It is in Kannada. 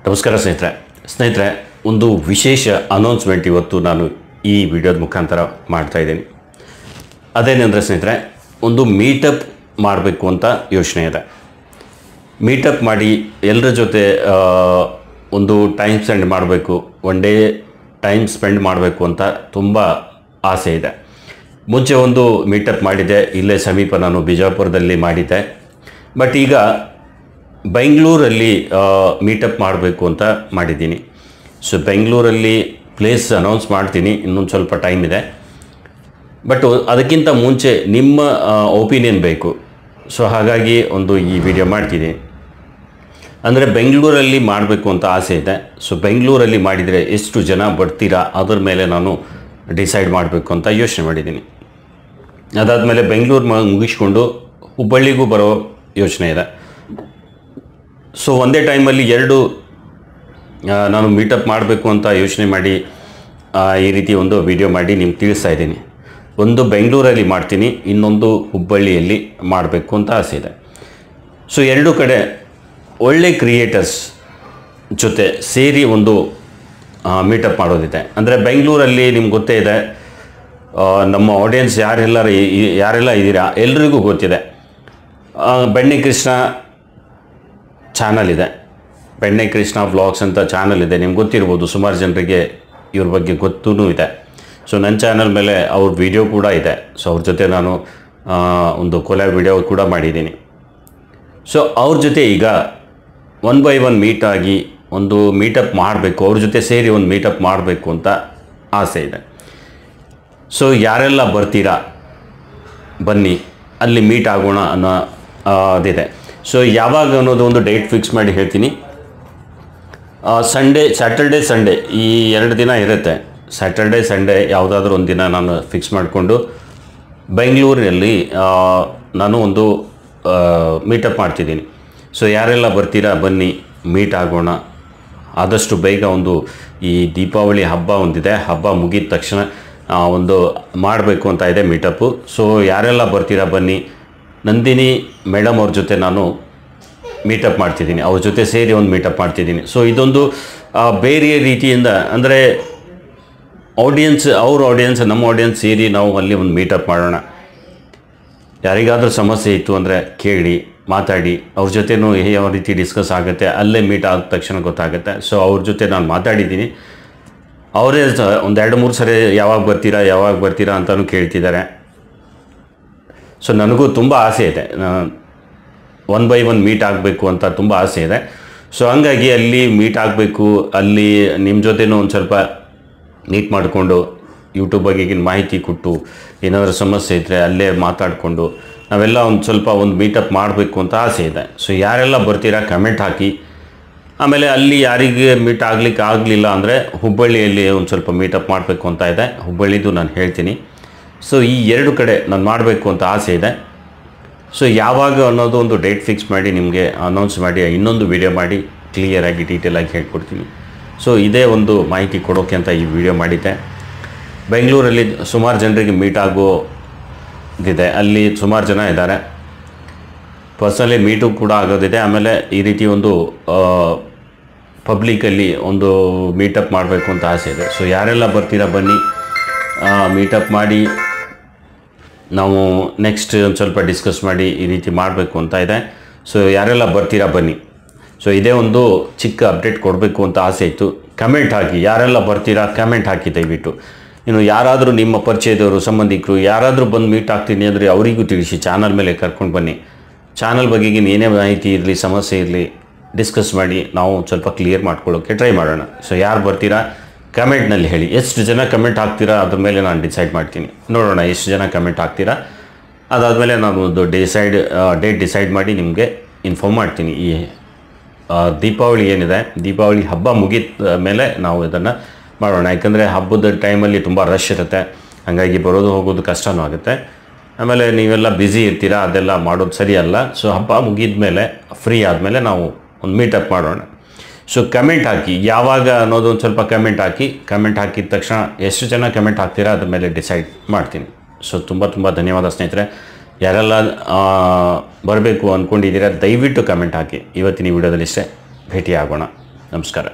ನಮಸ್ಕಾರ ಸ್ನೇಹಿತರೆ ಒಂದು ವಿಶೇಷ ಅನೌನ್ಸ್ಮೆಂಟ್ ಇವತ್ತು ನಾನು ಈ ವಿಡಿಯೋದ ಮುಖಾಂತರ ಮಾಡ್ತಾ ಇದ್ದೀನಿ. ಅದೇನೆಂದರೆ ಸ್ನೇಹಿತರೆ, ಒಂದು ಮೀಟಪ್ ಮಾಡಬೇಕು ಅಂತ ಯೋಚನೆ ಇದೆ. ಮೀಟಪ್ ಮಾಡಿ ಎಲ್ಲರ ಜೊತೆ ಒಂದು ಟೈಮ್ ಸ್ಪೆಂಡ್ ಮಾಡಬೇಕು, ಒನ್ ಡೇ ಟೈಮ್ ಸ್ಪೆಂಡ್ ಮಾಡಬೇಕು ಅಂತ ತುಂಬ ಆಸೆ ಇದೆ. ಮುಂಚೆ ಒಂದು ಮೀಟಪ್ ಮಾಡಿದ್ದೆ, ಇಲ್ಲೇ ಸಮೀಪ ನಾನು ಬಿಜಾಪುರದಲ್ಲಿ ಮಾಡಿದ್ದೆ. ಬಟ್ ಈಗ ಬೆಂಗಳೂರಲ್ಲಿ ಮೀಟಪ್ ಮಾಡಬೇಕು ಅಂತ ಮಾಡಿದ್ದೀನಿ. ಸೊ ಬೆಂಗಳೂರಲ್ಲಿ ಪ್ಲೇಸ್ ಅನೌನ್ಸ್ ಮಾಡ್ತೀನಿ, ಇನ್ನೊಂದು ಸ್ವಲ್ಪ ಟೈಮ್ ಇದೆ. ಬಟ್ ಅದಕ್ಕಿಂತ ಮುಂಚೆ ನಿಮ್ಮ ಒಪಿನಿಯನ್ ಬೇಕು. ಸೊ ಹಾಗಾಗಿ ಒಂದು ಈ ವಿಡಿಯೋ ಮಾಡ್ತಿದ್ದೀನಿ. ಅಂದರೆ ಬೆಂಗಳೂರಲ್ಲಿ ಮಾಡಬೇಕು ಅಂತ ಆಸೆ ಇದೆ. ಸೊ ಬೆಂಗಳೂರಲ್ಲಿ ಮಾಡಿದರೆ ಎಷ್ಟು ಜನ ಬರ್ತೀರಾ ಅದರ ಮೇಲೆ ನಾನು ಡಿಸೈಡ್ ಮಾಡಬೇಕು ಅಂತ ಯೋಚನೆ ಮಾಡಿದ್ದೀನಿ. ಅದಾದಮೇಲೆ ಬೆಂಗಳೂರು ಮುಗಿಸ್ಕೊಂಡು ಹುಬ್ಬಳ್ಳಿಗೂ ಬರೋ ಯೋಚನೆ ಇದೆ. ಸೊ ಒಂದೇ ಟೈಮಲ್ಲಿ ಎರಡು ನಾನು ಮೀಟಪ್ ಮಾಡಬೇಕು ಅಂತ ಯೋಚನೆ ಮಾಡಿ ಈ ರೀತಿ ಒಂದು ವಿಡಿಯೋ ಮಾಡಿ ನಿಮ್ಗೆ ತಿಳಿಸ್ತಾ ಇದ್ದೀನಿ. ಒಂದು ಬೆಂಗಳೂರಲ್ಲಿ ಮಾಡ್ತೀನಿ, ಇನ್ನೊಂದು ಹುಬ್ಬಳ್ಳಿಯಲ್ಲಿ ಮಾಡಬೇಕು ಅಂತ ಆಸೆ ಇದೆ. ಸೊ ಎರಡು ಕಡೆ ಒಳ್ಳೆ ಕ್ರಿಯೇಟರ್ಸ್ ಜೊತೆ ಸೇರಿ ಒಂದು ಮೀಟಪ್ ಮಾಡೋದಿದೆ. ಅಂದರೆ ಬೆಂಗಳೂರಲ್ಲಿ ನಿಮ್ಗೆ ಗೊತ್ತೇ ಇದೆ, ನಮ್ಮ ಆಡಿಯನ್ಸ್ ಯಾರೆಲ್ಲ ಇದ್ದೀರಾ ಎಲ್ರಿಗೂ ಗೊತ್ತಿದೆ. ಬೆಣ್ಣೆ ಕೃಷ್ಣ ಚಾನಲ್ ಇದೆ, ಬೆಣ್ಣೆ ಕೃಷ್ಣ ವ್ಲಾಗ್ಸ್ ಅಂತ ಚಾನಲ್ ಇದೆ, ನಿಮ್ಗೆ ಗೊತ್ತಿರ್ಬೋದು. ಸುಮಾರು ಜನರಿಗೆ ಇವ್ರ ಬಗ್ಗೆ ಗೊತ್ತೂ ಇದೆ. ಸೊ ನನ್ನ ಚಾನಲ್ ಮೇಲೆ ಅವ್ರ ವಿಡಿಯೋ ಕೂಡ ಇದೆ. ಸೊ ಅವ್ರ ಜೊತೆ ನಾನು ಒಂದು ಕೊಲಾಬ್ ವಿಡಿಯೋ ಕೂಡ ಮಾಡಿದ್ದೀನಿ. ಸೊ ಅವ್ರ ಜೊತೆ ಈಗ ಒನ್ ಬೈ ಒನ್ ಮೀಟ್ ಆಗಿ ಒಂದು ಮೀಟಪ್ ಮಾಡಬೇಕು, ಅವ್ರ ಜೊತೆ ಸೇರಿ ಒಂದು ಮೀಟಪ್ ಮಾಡಬೇಕು ಅಂತ ಆಸೆ ಇದೆ. ಸೊ ಯಾರೆಲ್ಲ ಬರ್ತೀರಾ ಬನ್ನಿ, ಅಲ್ಲಿ ಮೀಟ್ ಆಗೋಣ ಅನ್ನೋ ಅದಿದೆ. ಸೊ ಯಾವಾಗ ಅನ್ನೋದು ಒಂದು ಡೇಟ್ ಫಿಕ್ಸ್ ಮಾಡಿ ಹೇಳ್ತೀನಿ. ಸ್ಯಾಟರ್ಡೆ ಸಂಡೇ ಈ ಎರಡು ದಿನ ಇರುತ್ತೆ. ಸ್ಯಾಟರ್ಡೆ ಸಂಡೇ ಯಾವುದಾದ್ರೂ ಒಂದು ದಿನ ನಾನು ಫಿಕ್ಸ್ ಮಾಡಿಕೊಂಡು ಬೆಂಗಳೂರಿನಲ್ಲಿ ನಾನು ಒಂದು ಮೀಟಪ್ ಮಾಡ್ತಿದ್ದೀನಿ. ಸೊ ಯಾರೆಲ್ಲ ಬರ್ತೀರಾ ಬನ್ನಿ, ಮೀಟ್ ಆಗೋಣ. ಆದಷ್ಟು ಬೇಗ ಒಂದು ಈ ದೀಪಾವಳಿ ಹಬ್ಬ ಒಂದಿದೆ, ಹಬ್ಬ ಮುಗಿದ ತಕ್ಷಣ ಒಂದು ಮಾಡಬೇಕು ಅಂತ ಇದೆ ಮೀಟಪ್ಪು. ಸೊ ಯಾರೆಲ್ಲ ಬರ್ತೀರಾ ಬನ್ನಿ. ನಂದಿನಿ ಮೇಡಮ್ ಅವ್ರ ಜೊತೆ ನಾನು ಮೀಟಪ್ ಮಾಡ್ತಿದ್ದೀನಿ, ಅವ್ರ ಜೊತೆ ಸೇರಿ ಒಂದು ಮೀಟಪ್ ಮಾಡ್ತಿದ್ದೀನಿ. ಸೊ ಇದೊಂದು ಬೇರೆ ರೀತಿಯಿಂದ, ಅಂದರೆ ಅವ್ರ ಆಡಿಯನ್ಸ್ ನಮ್ಮ ಆಡಿಯನ್ಸ್ ಸೇರಿ ನಾವು ಅಲ್ಲಿ ಒಂದು ಮೀಟಪ್ ಮಾಡೋಣ. ಯಾರಿಗಾದರೂ ಸಮಸ್ಯೆ ಇತ್ತು ಅಂದರೆ ಕೇಳಿ ಮಾತಾಡಿ, ಅವ್ರ ಜೊತೆನೂ ಯಾವ ರೀತಿ ಡಿಸ್ಕಸ್ ಆಗುತ್ತೆ, ಅಲ್ಲೇ ಮೀಟ್ ಆದ ತಕ್ಷಣ ಗೊತ್ತಾಗುತ್ತೆ. ಸೊ ಅವ್ರ ಜೊತೆ ನಾನು ಮಾತಾಡಿದ್ದೀನಿ. ಅವರೇ ಒಂದು 2-3 ಸರಿ ಯಾವಾಗ ಬರ್ತೀರಾ ಅಂತಲೂ ಕೇಳ್ತಿದ್ದಾರೆ. ಸೊ ನನಗೂ ತುಂಬ ಆಸೆ ಇದೆ, ಒನ್ ಬೈ ಒನ್ ಮೀಟ್ ಆಗಬೇಕು ಅಂತ ತುಂಬ ಆಸೆ ಇದೆ. ಸೊ ಹಂಗಾಗಿ ಅಲ್ಲಿ ಮೀಟ್ ಆಗಬೇಕು, ಅಲ್ಲಿ ನಿಮ್ಮ ಜೊತೆನೂ ಒಂದು ಸ್ವಲ್ಪ ಮೀಟ್ ಮಾಡಿಕೊಂಡು ಯೂಟ್ಯೂಬ್ ಬಗೆಗಿನ ಮಾಹಿತಿ ಕೊಟ್ಟು, ಏನಾದರೂ ಸಮಸ್ಯೆ ಇದ್ದರೆ ಅಲ್ಲೇ ಮಾತಾಡಿಕೊಂಡು ನಾವೆಲ್ಲ ಒಂದು ಸ್ವಲ್ಪ ಒಂದು ಮೀಟಪ್ ಮಾಡಬೇಕು ಅಂತ ಆಸೆ ಇದೆ. ಸೊ ಯಾರೆಲ್ಲ ಬರ್ತೀರಾ ಕಮೆಂಟ್ ಹಾಕಿ. ಆಮೇಲೆ ಅಲ್ಲಿ ಯಾರಿಗೆ ಮೀಟ್ ಆಗಲಿಲ್ಲ ಅಂದರೆ ಹುಬ್ಬಳ್ಳಿಯಲ್ಲಿ ಒಂದು ಸ್ವಲ್ಪ ಮೀಟಪ್ ಮಾಡಬೇಕು ಅಂತ ಇದೆ. ಹುಬ್ಬಳ್ಳಿದು ನಾನು ಹೇಳ್ತೀನಿ. ಸೊ ಈ ಎರಡು ಕಡೆ ನಾನು ಮಾಡಬೇಕು ಅಂತ ಆಸೆ ಇದೆ. ಸೊ ಯಾವಾಗ ಅನ್ನೋದು ಒಂದು ಡೇಟ್ ಫಿಕ್ಸ್ ಮಾಡಿ ನಿಮಗೆ ಅನೌನ್ಸ್ ಮಾಡಿ ಇನ್ನೊಂದು ವಿಡಿಯೋ ಮಾಡಿ ಕ್ಲಿಯರಾಗಿ ಡೀಟೇಲಾಗಿ ಹೇಳ್ಕೊಡ್ತೀನಿ. ಸೊ ಇದೇ ಒಂದು ಮಾಹಿತಿ ಕೊಡೋಕ್ಕೆ ಅಂತ ಈ ವಿಡಿಯೋ ಮಾಡಿದ್ದೆ. ಬೆಂಗಳೂರಲ್ಲಿ ಸುಮಾರು ಜನರಿಗೆ ಮೀಟ್ ಆಗೋದಿದೆ, ಅಲ್ಲಿ ಸುಮಾರು ಜನ ಇದ್ದಾರೆ. ಪರ್ಸನಲಿ ಮೀಟು ಕೂಡ ಆಗೋದಿದೆ. ಆಮೇಲೆ ಈ ರೀತಿ ಒಂದು ಪಬ್ಲಿಕಲ್ಲಿ ಒಂದು ಮೀಟಪ್ ಮಾಡಬೇಕು ಅಂತ ಆಸೆ ಇದೆ. ಸೊ ಯಾರೆಲ್ಲ ಬರ್ತೀರಾ ಬನ್ನಿ, ಮೀಟಪ್ ಮಾಡಿ ನಾವು ನೆಕ್ಸ್ಟ್ ಒಂದು ಸ್ವಲ್ಪ ಡಿಸ್ಕಸ್ ಮಾಡಿ ಈ ರೀತಿ ಮಾಡಬೇಕು ಅಂತ ಇದೆ. ಸೊ ಯಾರೆಲ್ಲ ಬರ್ತೀರಾ ಬನ್ನಿ. ಸೊ ಇದೇ ಒಂದು ಚಿಕ್ಕ ಅಪ್ಡೇಟ್ ಕೊಡಬೇಕು ಅಂತ ಆಸೆ ಇತ್ತು. ಕಮೆಂಟ್ ಹಾಕಿ, ಯಾರೆಲ್ಲ ಬರ್ತೀರಾ ಕಮೆಂಟ್ ಹಾಕಿ ದಯವಿಟ್ಟು. ಇನ್ನು ಯಾರಾದರೂ ನಿಮ್ಮ ಪರಿಚಯದವರು, ಸಂಬಂಧಿಕರು ಯಾರಾದರೂ ಬಂದು ಮೀಟ್ ಆಗ್ತೀನಿ ಅಂದರೆ ಅವರಿಗೂ ತಿಳಿಸಿ, ಚಾನಲ್ ಮೇಲೆ ಕರ್ಕೊಂಡು ಬನ್ನಿ. ಚಾನಲ್ ಬಗೆಗೆ ಏನೇ ಮಾಹಿತಿ ಇರಲಿ, ಸಮಸ್ಯೆ ಇರಲಿ, ಡಿಸ್ಕಸ್ ಮಾಡಿ ನಾವು ಸ್ವಲ್ಪ ಕ್ಲಿಯರ್ ಮಾಡ್ಕೊಳ್ಳೋಕ್ಕೆ ಟ್ರೈ ಮಾಡೋಣ. ಸೊ ಯಾರು ಬರ್ತೀರಾ ಕಮೆಂಟ್ನಲ್ಲಿ ಹೇಳಿ. ಎಷ್ಟು ಜನ ಕಮೆಂಟ್ ಹಾಕ್ತೀರಾ ಅದ್ರ ಮೇಲೆ ನಾನು ಡಿಸೈಡ್ ಮಾಡ್ತೀನಿ. ನೋಡೋಣ ಎಷ್ಟು ಜನ ಕಮೆಂಟ್ ಹಾಕ್ತೀರಾ. ಅದಾದಮೇಲೆ ನಾನು ಒಂದು ಡೇಟ್ ಡಿಸೈಡ್ ಮಾಡಿ ನಿಮಗೆ ಇನ್ಫಾರ್ಮ್ ಮಾಡ್ತೀನಿ. ಈ ದೀಪಾವಳಿ ಏನಿದೆ, ದೀಪಾವಳಿ ಹಬ್ಬ ಮುಗಿದ ಮೇಲೆ ನಾವು ಇದನ್ನು ಮಾಡೋಣ. ಯಾಕಂದರೆ ಹಬ್ಬದ ಟೈಮಲ್ಲಿ ತುಂಬ ರಶ್ ಇರುತ್ತೆ, ಹಾಗಾಗಿ ಬರೋದು ಹೋಗೋದು ಕಷ್ಟನೂ ಆಗುತ್ತೆ. ಆಮೇಲೆ ನೀವೆಲ್ಲ ಬ್ಯುಸಿ ಇರ್ತೀರಾ, ಅದೆಲ್ಲ ಮಾಡೋದು ಸರಿಯಲ್ಲ. ಸೊ ಹಬ್ಬ ಮುಗಿದ ಮೇಲೆ ಫ್ರೀ ಆದಮೇಲೆ ನಾವು ಒಂದು ಮೀಟಪ್ ಮಾಡೋಣ. ಸೊ ಕಮೆಂಟ್ ಹಾಕಿ, ಯಾವಾಗ ಅನ್ನೋದು ಒಂದು ಸ್ವಲ್ಪ ಕಮೆಂಟ್ ಹಾಕಿದ ತಕ್ಷಣ ಎಷ್ಟು ಜನ ಕಮೆಂಟ್ ಹಾಕ್ತೀರಾ ಅದ್ರ ಮೇಲೆ ಡಿಸೈಡ್ ಮಾಡ್ತೀನಿ. ಸೊ ತುಂಬ ಧನ್ಯವಾದ ಸ್ನೇಹಿತರೆ. ಯಾರೆಲ್ಲ ಬರಬೇಕು ಅಂದ್ಕೊಂಡಿದ್ದೀರಾ ದಯವಿಟ್ಟು ಕಮೆಂಟ್ ಹಾಕಿ. ಇವತ್ತಿನ ವಿಡಿಯೋದಲ್ಲಿ ಇಷ್ಟೇ, ಭೇಟಿ ಆಗೋಣ. ನಮಸ್ಕಾರ.